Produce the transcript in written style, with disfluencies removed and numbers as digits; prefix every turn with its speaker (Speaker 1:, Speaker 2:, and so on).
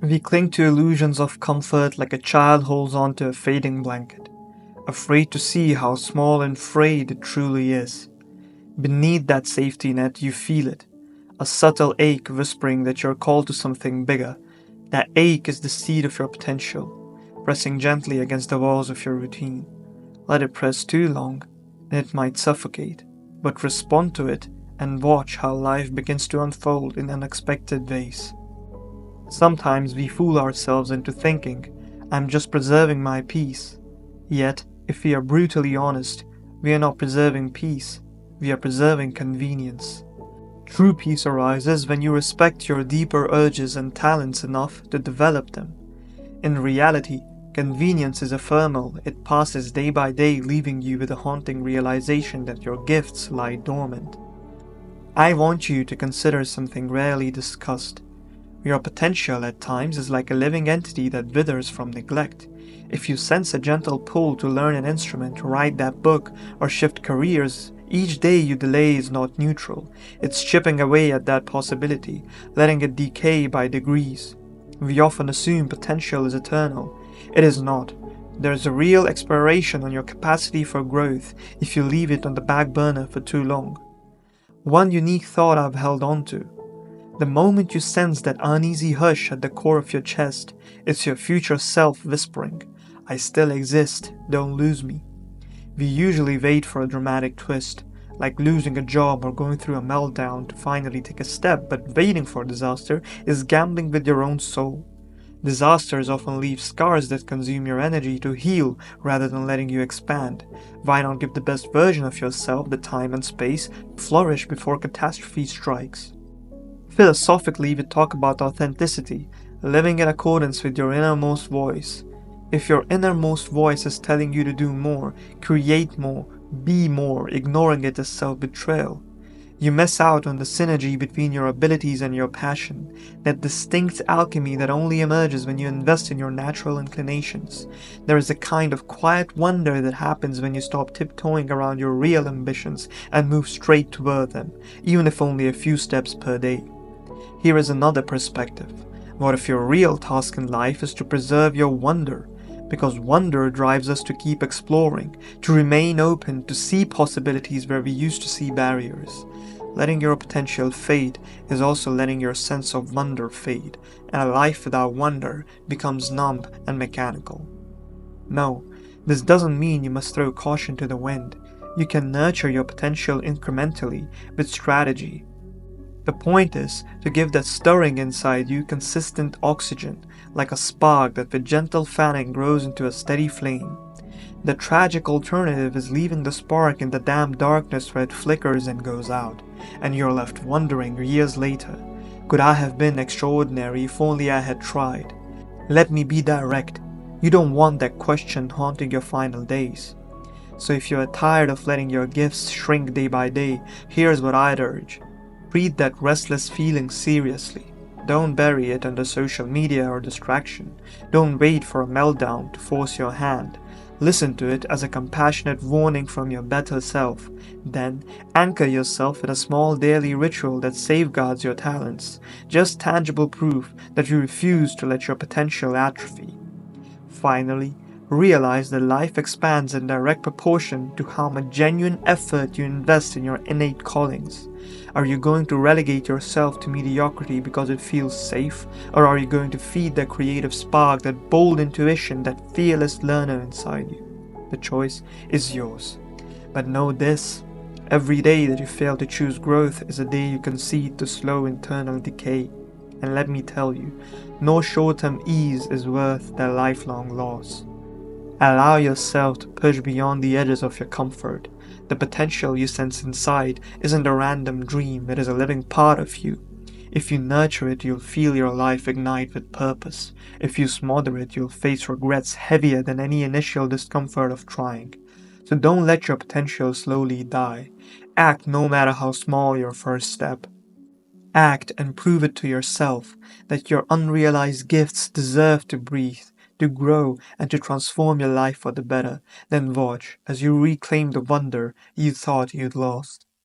Speaker 1: We cling to illusions of comfort like a child holds on to a fading blanket, afraid to see how small and frayed it truly is. Beneath that safety net, you feel it, a subtle ache whispering that you're called to something bigger. That ache is the seed of your potential, pressing gently against the walls of your routine. Let it press too long, and it might suffocate, but respond to it and watch how life begins to unfold in unexpected ways. Sometimes we fool ourselves into thinking, I'm just preserving my peace. Yet, if we are brutally honest, we are not preserving peace, we are preserving convenience. True peace arises when you respect your deeper urges and talents enough to develop them. In reality, convenience is ephemeral, it passes day by day, leaving you with a haunting realization that your gifts lie dormant. I want you to consider something rarely discussed. Your potential at times is like a living entity that withers from neglect. If you sense a gentle pull to learn an instrument, write that book, or shift careers, each day you delay is not neutral. It's chipping away at that possibility, letting it decay by degrees. We often assume potential is eternal. It is not. There's a real expiration on your capacity for growth if you leave it on the back burner for too long. One unique thought I've held on to. The moment you sense that uneasy hush at the core of your chest, it's your future self whispering, I still exist, don't lose me. We usually wait for a dramatic twist, like losing a job or going through a meltdown to finally take a step, but waiting for disaster is gambling with your own soul. Disasters often leave scars that consume your energy to heal rather than letting you expand. Why not give the best version of yourself the time and space to flourish before catastrophe strikes? Philosophically, we talk about authenticity, living in accordance with your innermost voice. If your innermost voice is telling you to do more, create more, be more, ignoring it is self-betrayal. You miss out on the synergy between your abilities and your passion, that distinct alchemy that only emerges when you invest in your natural inclinations. There is a kind of quiet wonder that happens when you stop tiptoeing around your real ambitions and move straight toward them, even if only a few steps per day. Here is another perspective. What if your real task in life is to preserve your wonder? Because wonder drives us to keep exploring, to remain open, to see possibilities where we used to see barriers. Letting your potential fade is also letting your sense of wonder fade, and a life without wonder becomes numb and mechanical. No, this doesn't mean you must throw caution to the wind. You can nurture your potential incrementally with strategy. The point is to give that stirring inside you consistent oxygen, like a spark that with gentle fanning grows into a steady flame. The tragic alternative is leaving the spark in the damp darkness where it flickers and goes out, and you're left wondering years later, could I have been extraordinary if only I had tried? Let me be direct, you don't want that question haunting your final days. So if you're tired of letting your gifts shrink day by day, here's what I'd urge. Treat that restless feeling seriously. Don't bury it under social media or distraction. Don't wait for a meltdown to force your hand. Listen to it as a compassionate warning from your better self. Then, anchor yourself in a small daily ritual that safeguards your talents. Just tangible proof that you refuse to let your potential atrophy. Finally, realize that life expands in direct proportion to how much genuine effort you invest in your innate callings. Are you going to relegate yourself to mediocrity because it feels safe, or are you going to feed that creative spark, that bold intuition, that fearless learner inside you? The choice is yours. But know this, every day that you fail to choose growth is a day you concede to slow internal decay. And let me tell you, no short-term ease is worth their lifelong loss. Allow yourself to push beyond the edges of your comfort. The potential you sense inside isn't a random dream, it is a living part of you. If you nurture it, you'll feel your life ignite with purpose. If you smother it, you'll face regrets heavier than any initial discomfort of trying. So don't let your potential slowly die. Act no matter how small your first step. Act and prove it to yourself that your unrealized gifts deserve to breathe, to grow, and to transform your life for the better. Then watch as you reclaim the wonder you thought you'd lost.